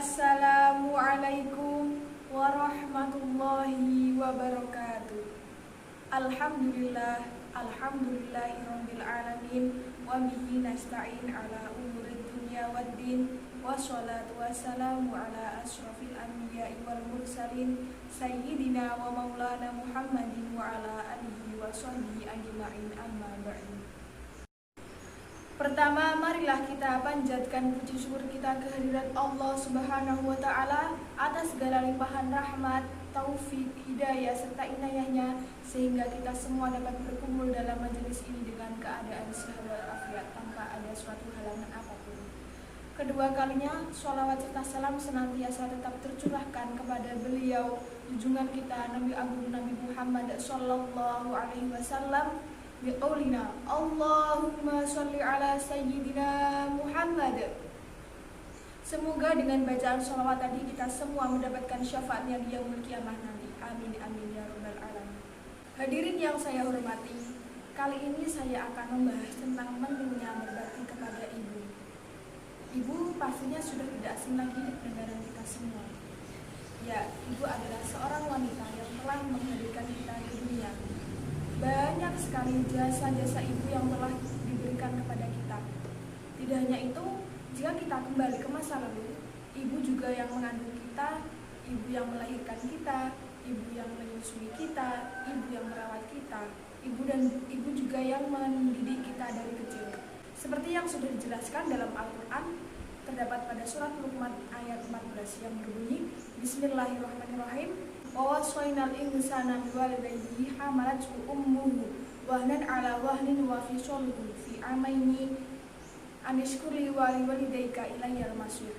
Assalamualaikum warahmatullahi wabarakatuh. Alhamdulillahirabbil alamin wa bihi nasta'in ala umurid dunya waddin wassalatu wassalamu ala asyrafil anbiya'i wal mursalin sayyidina wa maulana Muhammadin wa ala alihi wa sahbihi ajma'in amma ba'du. Pertama, marilah kita panjatkan puji syukur kita kehadirat Allah Subhanahu wa Ta'ala atas segala limpahan rahmat, taufik, hidayah serta inayahnya, sehingga kita semua dapat berkumpul dalam majelis ini dengan keadaan sehat walafiat tanpa ada suatu halangan apapun. Kedua kalinya, sholawat serta salam senantiasa tetap tercurahkan kepada beliau, junjungan kita Nabi Agung Nabi Muhammad Sallallahu Alaihi Wasallam. Biqaulina Allahumma sholli ala sayyidina Muhammad. Semoga dengan bacaan sholawat tadi kita semua mendapatkan syafaatnya di yaumul qiyamah nanti. Amin amin ya rabbal alamin. Hadirin yang saya hormati, kali ini saya akan membahas tentang pentingnya berbakti kepada ibu. Ibu pastinya sudah tidak asing lagi di pendengaran kita semua. Ya, ibu adalah seorang wanita yang telah menghadirkan kita ke dunia. Banyak sekali jasa-jasa ibu yang telah diberikan kepada kita. Tidak hanya itu, jika kita kembali ke masa lalu, ibu juga yang mengandung kita, ibu yang melahirkan kita, ibu yang menyusui kita, ibu yang merawat kita, ibu juga yang mendidik kita dari kecil. Seperti yang sudah dijelaskan dalam Al-Quran, terdapat pada surat Luqman ayat 14 yang berbunyi, Bismillahirrahmanirrahim. Wawasainal insana biwalidayhi hamalathu ummuhu wahnan ala wahnin wa fisaluhu fi amaini anishkuri waliwalidayka ilayyal masir.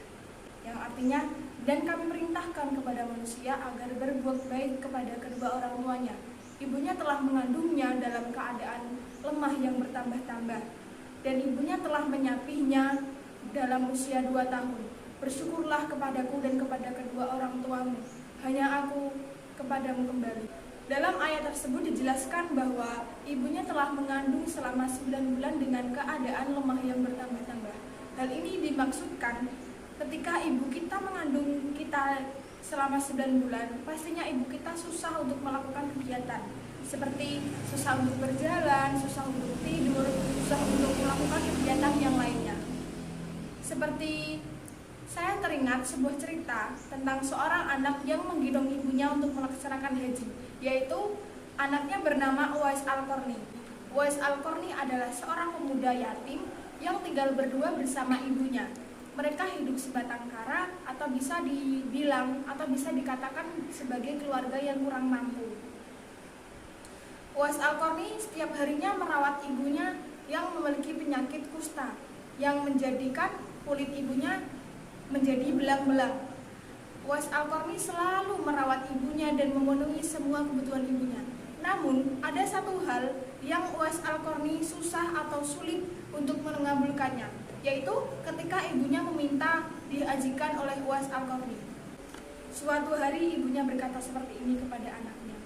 Yang artinya, dan kami perintahkan kepada manusia agar berbuat baik kepada kedua orang tuanya. Ibunya telah mengandungnya dalam keadaan lemah yang bertambah-tambah, dan ibunya telah menyapihnya dalam usia 2 tahun. Bersyukurlah kepadaku dan kepada kedua orang tuamu, hanya aku kepadamu kembali. Dalam ayat tersebut dijelaskan bahwa ibunya telah mengandung selama 9 bulan dengan keadaan lemah yang bertambah-tambah. Hal ini dimaksudkan ketika ibu kita mengandung kita selama 9 bulan, pastinya ibu kita susah untuk melakukan kegiatan, seperti susah untuk berjalan, susah untuk tidur, susah untuk melakukan kegiatan yang lainnya. Seperti saya teringat sebuah cerita tentang seorang anak yang menggendong ibunya untuk melaksanakan haji, yaitu anaknya bernama Uwais Al-Qarni. Uwais Al-Qarni adalah seorang pemuda yatim yang tinggal berdua bersama ibunya. Mereka hidup sebatang kara, atau bisa dibilang atau bisa dikatakan sebagai keluarga yang kurang mampu. Uwais Al-Qarni setiap harinya merawat ibunya yang memiliki penyakit kusta yang menjadikan kulit ibunya menjadi belang-belang. Uwais Al-Qarni selalu merawat ibunya dan memenuhi semua kebutuhan ibunya. Namun, ada satu hal yang Uwais Al-Qarni susah atau sulit untuk mengabulkannya, yaitu ketika ibunya meminta dihajikan oleh Uwais Al-Qarni. Suatu hari ibunya berkata seperti ini kepada anaknya,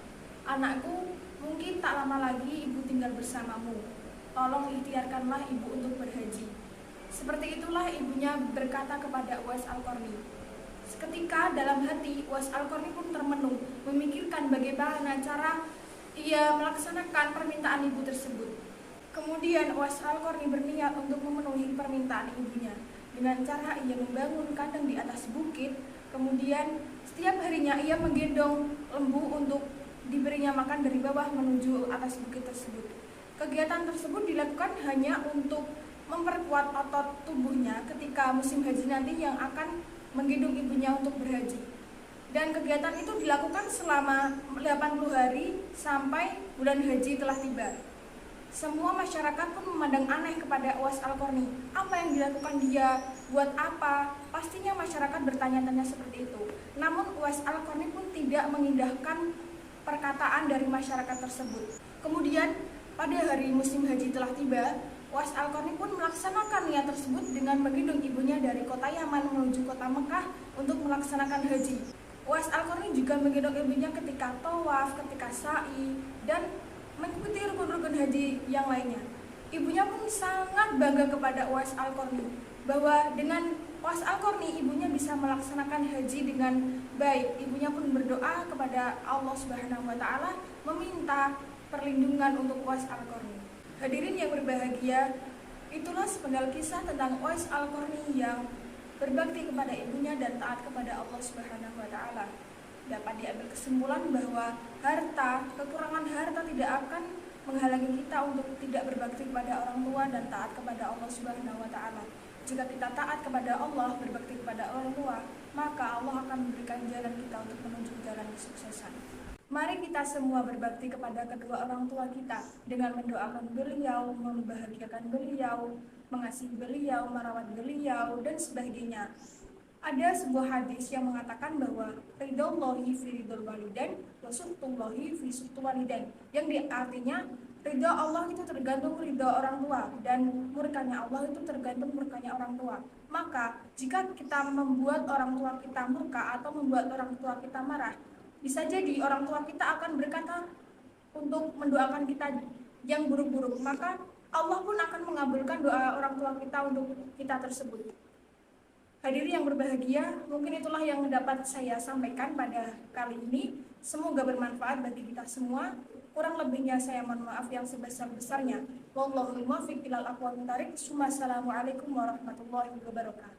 "Anakku, mungkin tak lama lagi ibu tinggal bersamamu. Tolong ikhtiarkanlah ibu untuk berhaji." Seperti itulah ibunya berkata kepada Uwais Al-Qarni. Seketika dalam hati Uwais Al-Qarni pun termenung, memikirkan bagaimana cara ia melaksanakan permintaan ibu tersebut. Kemudian Uwais Al-Qarni berniat untuk memenuhi permintaan ibunya dengan cara ia membangun kandang di atas bukit. Kemudian setiap harinya ia menggendong lembu untuk diberinya makan dari bawah menuju atas bukit tersebut. Kegiatan tersebut dilakukan hanya untuk memperkuat otot tubuhnya ketika musim haji nanti yang akan menggendong ibunya untuk berhaji. Dan kegiatan itu dilakukan selama 80 hari sampai bulan haji telah tiba. Semua masyarakat pun memandang aneh kepada Uwais Al-Qarni. Apa yang dilakukan dia? Buat apa? Pastinya masyarakat bertanya-tanya seperti itu. Namun Uwais Al-Qarni pun tidak mengindahkan perkataan dari masyarakat tersebut. Kemudian pada hari musim haji telah tiba, Uwais Al-Qarni pun melaksanakan niat tersebut dengan menggendong ibunya dari kota Yaman menuju kota Mekah untuk melaksanakan haji. Uwais Al-Qarni juga menggendong ibunya ketika tawaf, ketika sa'i, dan mengikuti rukun-rukun haji yang lainnya. Ibunya pun sangat bangga kepada Uwais Al-Qarni bahwa dengan Uwais Al-Qarni, ibunya bisa melaksanakan haji dengan baik. Ibunya pun berdoa kepada Allah Subhanahu wa taala meminta perlindungan untuk Uwais Al-Qarni. Hadirin yang berbahagia, itulah sepenggal kisah tentang Uwais Al-Qarni yang berbakti kepada ibunya dan taat kepada Allah Subhanahu wa taala. Dapat diambil kesimpulan bahwa kekurangan harta tidak akan menghalangi kita untuk tidak berbakti kepada orang tua dan taat kepada Allah Subhanahu wa taala. Jika kita taat kepada Allah, berbakti kepada orang tua, maka Allah akan memberikan jalan kita untuk menuju jalan kesuksesan. Mari kita semua berbakti kepada kedua orang tua kita dengan mendoakan beliau, membahagiakan beliau, mengasihi beliau, merawat beliau, dan sebagainya. Ada sebuah hadis yang mengatakan bahwa ridhollahi fi ridhol walidain wa suhtullahi fi suhtul walidain, yang artinya ridho Allah itu tergantung ridho orang tua dan murkanya Allah itu tergantung murkanya orang tua. Maka jika kita membuat orang tua kita murka atau membuat orang tua kita marah, bisa jadi orang tua kita akan berkata untuk mendoakan kita yang buruk-buruk, maka Allah pun akan mengabulkan doa orang tua kita untuk kita tersebut. Hadirin yang berbahagia, mungkin itulah yang dapat saya sampaikan pada kali ini. Semoga bermanfaat bagi kita semua. Kurang lebihnya saya mohon maaf yang sebesar-besarnya. Wallahul muwaffiq ilal aqwamit thoriq. Wassalamualaikum warahmatullahi wabarakatuh.